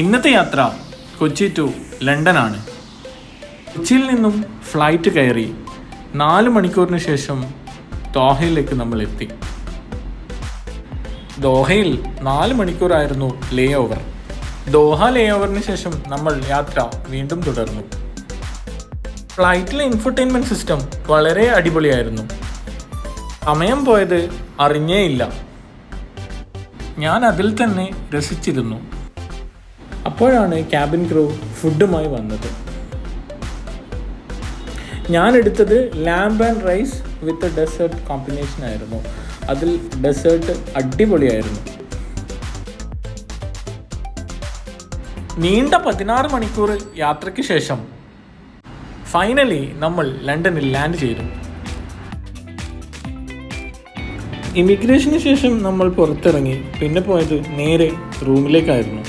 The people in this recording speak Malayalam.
ഇന്നത്തെ യാത്ര കൊച്ചി ടു ലണ്ടൻ ആണ്. കൊച്ചിയിൽ നിന്നും ഫ്ലൈറ്റ് കയറി 4 മണിക്കൂറിന് ശേഷം ദോഹയിലേക്ക് നമ്മൾ എത്തി. ദോഹയിൽ 4 മണിക്കൂറായിരുന്നു ലേ ഓവർ. ദോഹ ലേ ഓവറിന് ശേഷം നമ്മൾ യാത്ര വീണ്ടും തുടർന്നു. ഫ്ലൈറ്റിലെ ഇൻഫർടൈൻമെൻറ്റ് സിസ്റ്റം വളരെ അടിപൊളിയായിരുന്നു. സമയം പോയത് അറിഞ്ഞേയില്ല. ഞാൻ അതിൽ തന്നെ രസിച്ചിരുന്നു. അപ്പോഴാണ് ക്യാബിൻ ക്രൂ ഫുഡുമായി വന്നത്. ഞാൻ എടുത്തത് lamb and rice with dessert combination ആയിരുന്നു. അതിൽ ഡെസേർട്ട് അടിപൊളിയായിരുന്നു. നീണ്ട 16 മണിക്കൂർ യാത്രയ്ക്ക് ശേഷം ഫൈനലി നമ്മൾ ലണ്ടനിൽ ലാൻഡ് ചെയ്തു. ഇമിഗ്രേഷന് ശേഷം നമ്മൾ പുറത്തിറങ്ങി. പിന്നെ പോയത് നേരെ റൂമിലേക്കായിരുന്നു.